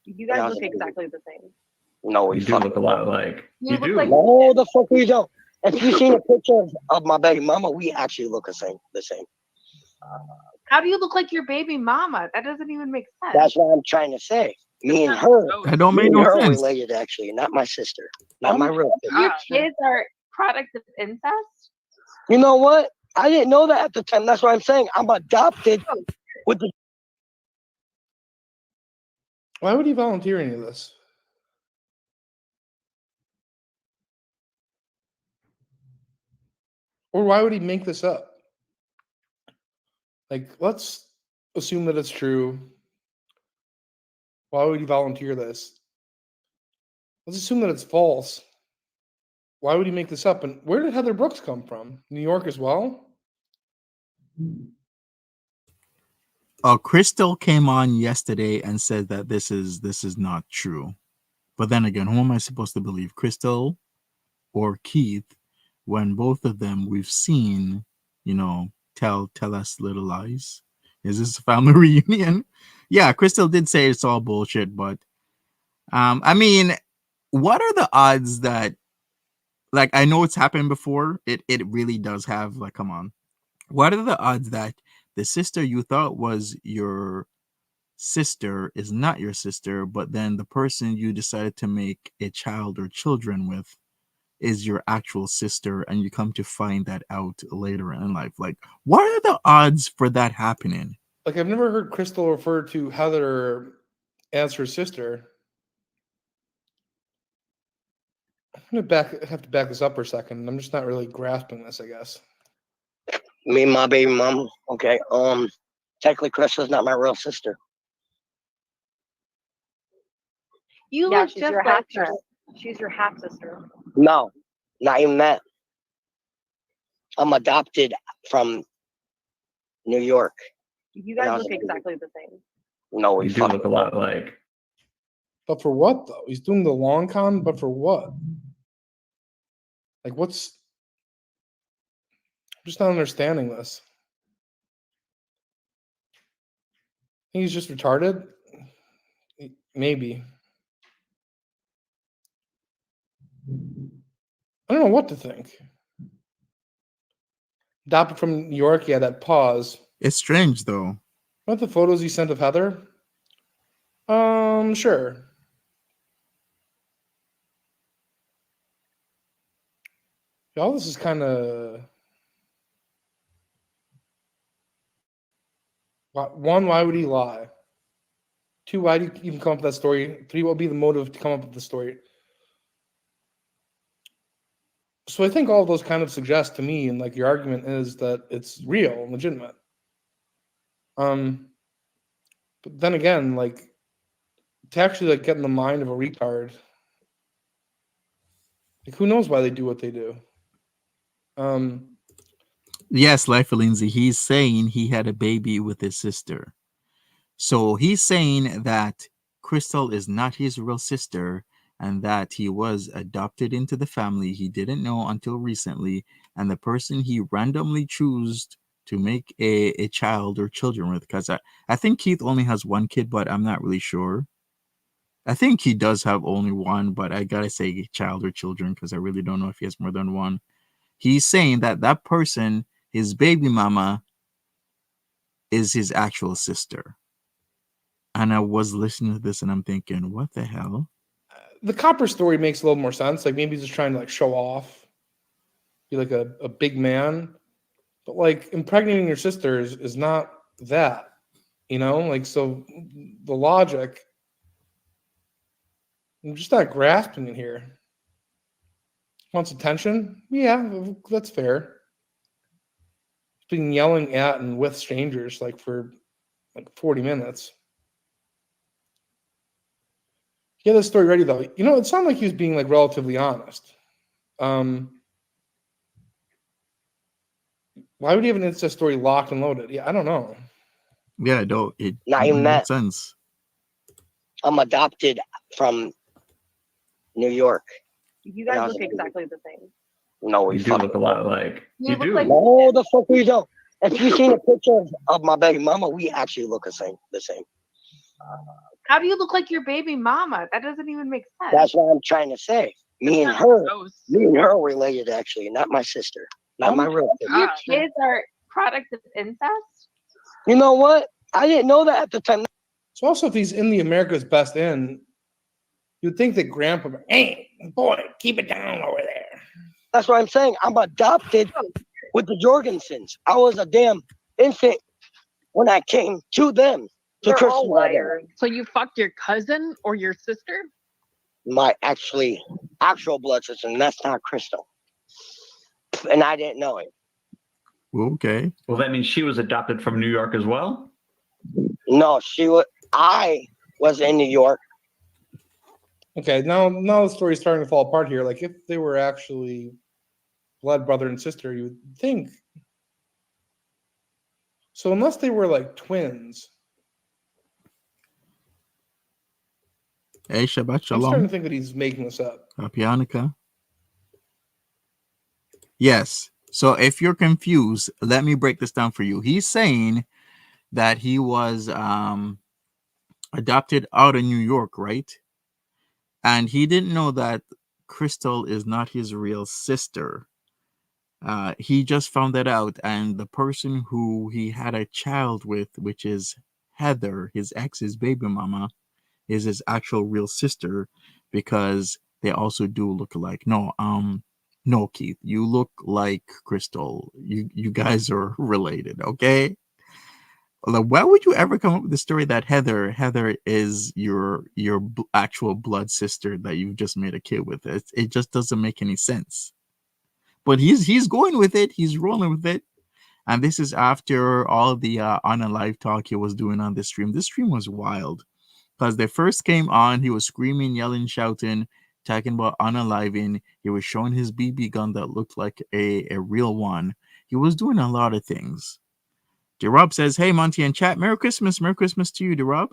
You
And I
guys
was
look
a baby.
exactly the same.
No, we
You do look a lot alike.
You
You
look
do.
like-
No, the fuck we don't. If you seen a picture of my baby mama, we actually look the same.
How do you look like your baby mama? That doesn't even make sense.
That's what I'm trying to say. Me and her,
That don't
me
make
and
no
her are
sense.
related actually, not my sister, not my real sister.
Your kids are products of incest?
You know what? I didn't know that at the time. That's what I'm saying. I'm adopted with the.
Why would he volunteer any of this? Or why would he make this up? Like, let's assume that it's true. Why would he volunteer this? Let's assume that it's false. Why would he make this up? And where did Heather Brooks come from? New York as well?
Crystal came on yesterday and said that this is not true. But then again, who am I supposed to believe, Crystal or Keith, when both of them we've seen, tell us little lies? Is this a family reunion? Yeah, Crystal did say it's all bullshit, but I mean, what are the odds that, like, I know it's happened before. It really does have, like, come on. What are the odds that the sister you thought was your sister is not your sister, but then the person you decided to make a child or children with is your actual sister, and you come to find that out later in life? Like, what are the odds for that happening?
Like, I've never heard Crystal refer to Heather as her sister. I'm gonna have to back this up for a second. I'm just not really grasping this, I guess.
Me and my baby mama. Okay. Technically, Crystal's not my real sister.
You
Yeah,
look
she's
just
your
like
half
her.
sister. She's your half sister.
No, not even that. I'm adopted from New York.
You
And I
guys
was
look
a baby.
exactly the same.
No, we
You do look a lot alike.
But for what, though? He's doing the long con, but for what? Like, what's... I'm just not understanding this. He's just retarded? Maybe. I don't know what to think. Adopted from New York, yeah, that pause.
It's strange, though.
What the photos he sent of Heather? Sure. All this is kind of... One, why would he lie? Two, why do you even come up with that story? Three, what would be the motive to come up with the story? So I think all of those kind of suggest to me, and like your argument is that it's real and legitimate. But then again, like, to actually like get in the mind of a retard, like, who knows why they do what they do?
Yes, Life Lindsay, he's saying he had a baby with his sister. So he's saying that Crystal is not his real sister and that he was adopted into the family he didn't know until recently, and the person he randomly chose to make a child or children with, because I think Keith only has one kid, but I'm not really sure. I think he does have only one, but I gotta say child or children because I really don't know if he has more than one. He's saying that that person, his baby mama, is his actual sister. And I was listening to this and I'm thinking, what the hell?
The copper story makes a little more sense. Like, maybe he's just trying to like show off, be like a big man. But like, impregnating your sister is not that, like, so the logic, I'm just not grasping it here. Wants attention? Yeah, that's fair. He's been yelling at and with strangers like for like 40 minutes. He had this story ready though. It sounded like he was being like relatively honest. Why would he have an Insta story locked and loaded? Yeah, I don't know.
Yeah, I don't. It
Not
don't
even
make
that.
sense.
I'm adopted from New York.
You guys look exactly the same.
No, we
You do look a lot alike. You do.
No, the fuck we don't. If you seen a picture of my baby mama, we actually look the same.
How do you look like your baby mama? That doesn't even make sense.
That's what I'm trying to say. Me and her are related, actually, not my sister, not my real sister.
Your kids are product of incest?
You know what? I didn't know that at the time.
So also, if he's in the America's Best Inn, you'd think that Grandpa, hey, boy, keep it down over there.
That's what I'm saying. I'm adopted with the Jorgensens. I was a damn infant when I came to them.
They're all liars. So you fucked your cousin or your sister?
My actual blood sister, and that's not Crystal. And I didn't know it.
Okay.
Well, that means she was adopted from New York as well?
No, I was in New York.
Okay, now the story's starting to fall apart here. Like, if they were actually blood brother and sister, you would think. So unless they were like twins.
Hey, Shabbat
I'm starting
Shalom.
to think that he's making this up.
Happy Hanukkah. Yes. So if you're confused, let me break this down for you. He's saying that he was adopted out of New York, right? And he didn't know that Crystal is not his real sister. He just found that out. And the person who he had a child with, which is Heather, his ex's baby mama, is his actual real sister, because they also do look alike. No, Keith, you look like Crystal. You guys are related, okay? Like, why would you ever come up with the story that Heather is your actual blood sister that you've just made a kid with? It just doesn't make any sense. But he's going with it. He's rolling with it. And this is after all the on a live talk he was doing on this stream. This stream was wild. Because they first came on, he was screaming, yelling, shouting, talking about unaliving. He was showing his BB gun that looked like a real one. He was doing a lot of things. D-Rob says, hey, Monty and chat, Merry Christmas. Merry Christmas to you, D-Rob.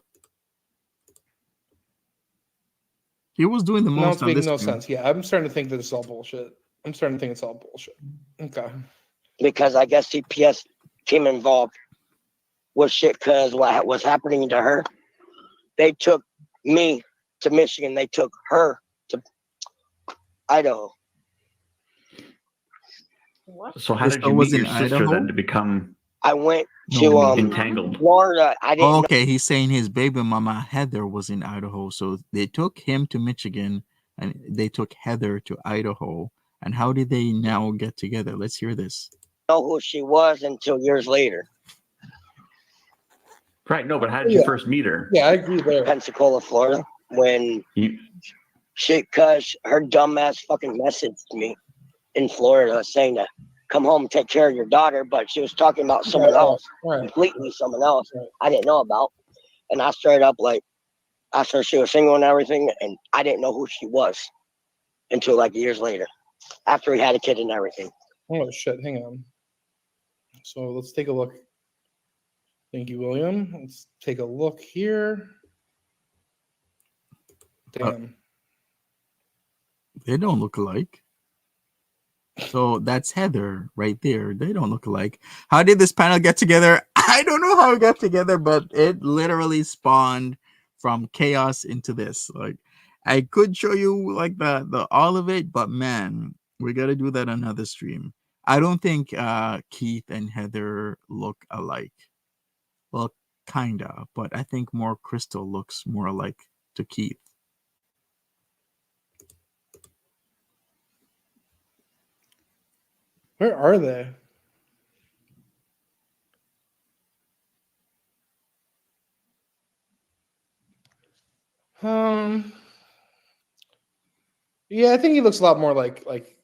He was doing the most.
No, it's making no sense. Yeah, I'm starting to think that it's all bullshit. I'm starting to think it's all bullshit. Okay.
Because I guess CPS came involved with shit because what was happening to her. They took me to Michigan. They took her to Idaho.
What?
So how did you meet your sister then to become?
I went to
entangled.
Florida. I didn't.
Okay, he's saying his baby mama Heather was in Idaho, so they took him to Michigan, and they took Heather to Idaho. And how did they now get together? Let's hear this.
Know who she was until years later.
Right, no, but how did you first meet her?
Yeah, I agree there.
Pensacola, Florida, when because her dumbass fucking messaged me in Florida saying to come home and take care of your daughter, but she was talking about someone else, completely someone else I didn't know about. And I straight up asked her if she was single and everything, and I didn't know who she was until like years later, after we had a kid and everything.
Oh shit, hang on. So let's take a look. Thank you, William. Let's take a look here. Damn.
They don't look alike. So that's Heather right there. They don't look alike. How did this panel get together? I don't know how it got together, but it literally spawned from chaos into this. Like, I could show you like the all of it, but man, we got to do that on another stream. I don't think Keith and Heather look alike. Well, kinda, but I think more Crystal looks more alike to Keith.
Where are they? Yeah, I think he looks a lot more like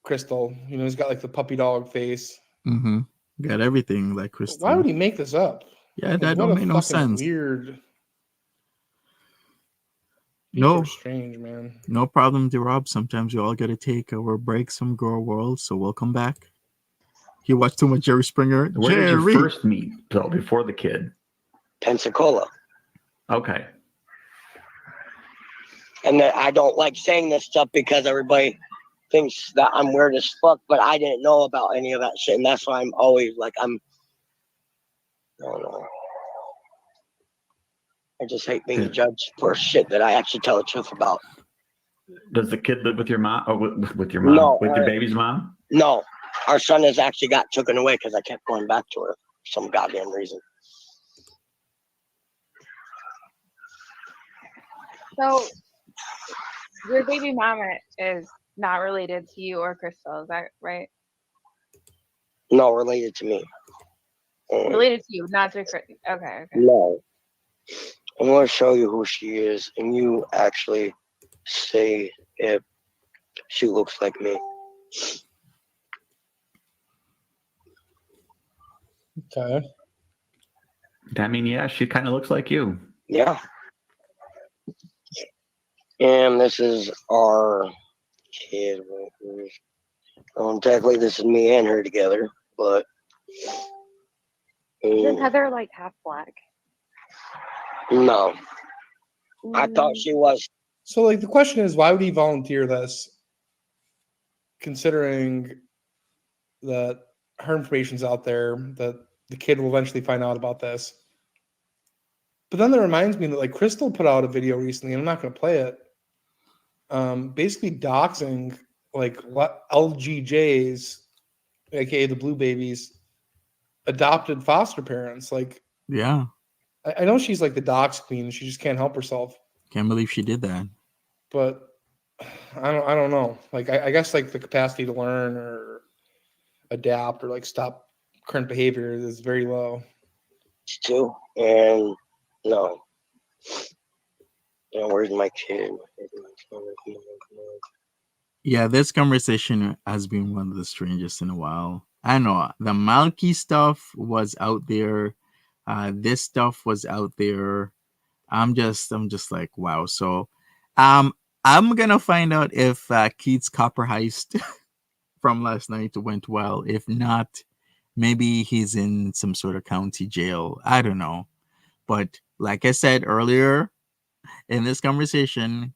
Crystal. You know, he's got like the puppy dog face.
Mm-hmm. Got everything like Crystal.
Why would he make this up?
Yeah, that don't make no sense.
Weird.
No,
strange, man.
No problem, D-Rob. Sometimes we all got to take our breaks from Girl World, so welcome back. You watch too much Jerry Springer.
Where did you first meet, though, before the kid?
Pensacola.
Okay.
And that I don't like saying this stuff because everybody thinks that I'm weird as fuck, but I didn't know about any of that shit, and that's why I'm always like I don't know. I just hate being judged for shit that I actually tell the truth about.
Does the kid live with your mom or with your mom?
No,
with your baby's mom?
No, our son has actually got taken away because I kept going back to her for some goddamn reason.
So, your baby mama is not related to you or Crystal, is that right?
No, related to me.
Related to you, not to Crystal. Okay.
No. I'm going to show you who she is, and you actually say if she looks like me.
Okay.
I mean, yeah, she kind of looks like you.
Yeah. And this is our kid. Technically, this is me and her together, but.
Isn't Heather like half black?
No. I thought she was.
So, like, the question is, why would he volunteer this, considering that her information's out there, that the kid will eventually find out about this? But then that reminds me that, like, Crystal put out a video recently, and I'm not going to play it, basically doxing, like, LGJs, aka the Blue Babies, adopted foster parents. Like,
yeah.
I know she's like the dox queen. She just can't help herself.
Can't believe she did that.
But I don't know. Like I guess like the capacity to learn or adapt or like stop current behavior is very low.
Too. And no. Where's my kid?
Yeah, this conversation has been one of the strangest in a while. I know the Malky stuff was out there. This stuff was out there. I'm just like, wow. So, I'm gonna find out if Keith's copper heist from last night went well. If not, maybe he's in some sort of county jail. I don't know. But like I said earlier in this conversation,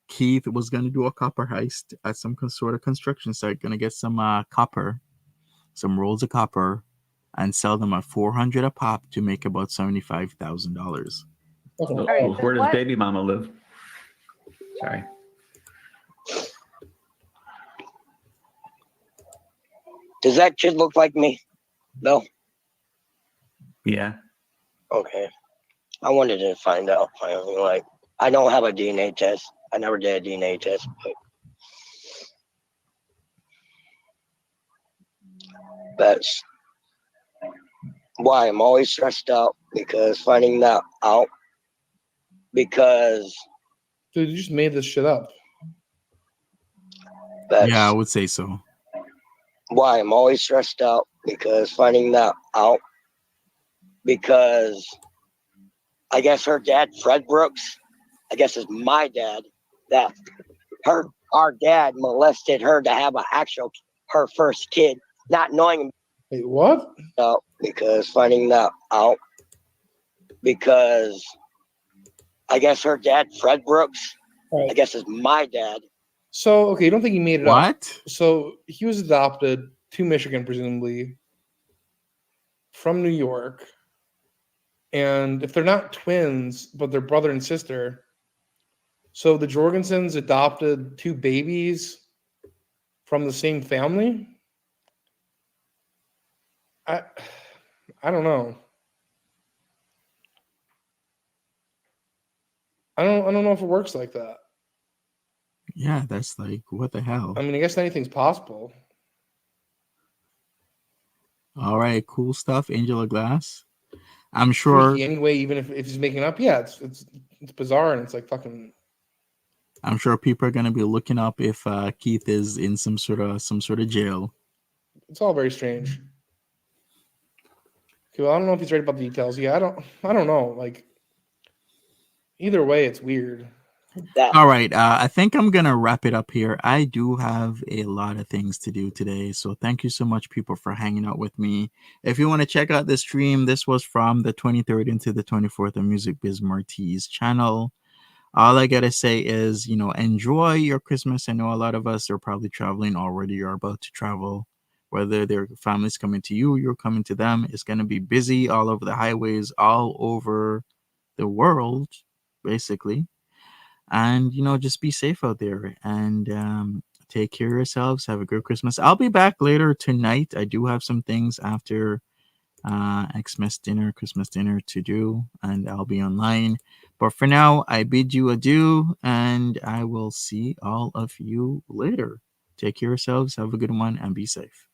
Keith was gonna do a copper heist at some sort of construction site. Gonna get some copper, some rolls of copper, and sell them at $400 a pop to make about $75,000.
Where does baby mama live? Sorry.
Does that kid look like me? No.
Yeah.
Okay. I wanted to find out finally. Like, I don't have a DNA test. I never did a DNA test, but that's why I'm always stressed out, because finding that out, because
dude, you just made this shit up.
Yeah, I would say so.
Why I'm always stressed out, because finding that out, because I guess her dad, Fred Brooks, I guess is my dad, that our dad molested her to have her first kid, not knowing him.
Wait, what?
Because finding that out, because I guess her dad, Fred Brooks,
right,
I guess is my dad.
So, okay, you don't think he made it up?
What?
So he was adopted to Michigan, presumably, from New York. And if they're not twins, but they're brother and sister, so the Jorgensens adopted two babies from the same family? I don't know. I don't know if it works like that.
Yeah, that's like, what the hell?
I mean, I guess anything's possible.
All right, cool stuff, Angel of Glass. I'm sure.
Freaky anyway, even if he's making up, yeah, it's bizarre and it's like fucking.
I'm sure people are gonna be looking up if Keith is in some sort of jail.
It's all very strange. Okay, well, I don't know if he's right about the details. Yeah, I don't know. Like, either way, it's weird.
All right, I think I'm gonna wrap it up here. I do have a lot of things to do today, so thank you so much, people, for hanging out with me. If you want to check out the stream, this was from the 23rd into the 24th of Music Biz Marty's channel. all I gotta say is, enjoy your Christmas. I know a lot of us are probably traveling already or about to travel. Whether their families coming to you, you're coming to them. It's gonna be busy all over the highways, all over the world, basically. And just be safe out there and take care of yourselves. Have a good Christmas. I'll be back later tonight. I do have some things after Xmas dinner, Christmas dinner to do, and I'll be online. But for now, I bid you adieu, and I will see all of you later. Take care of yourselves. Have a good one, and be safe.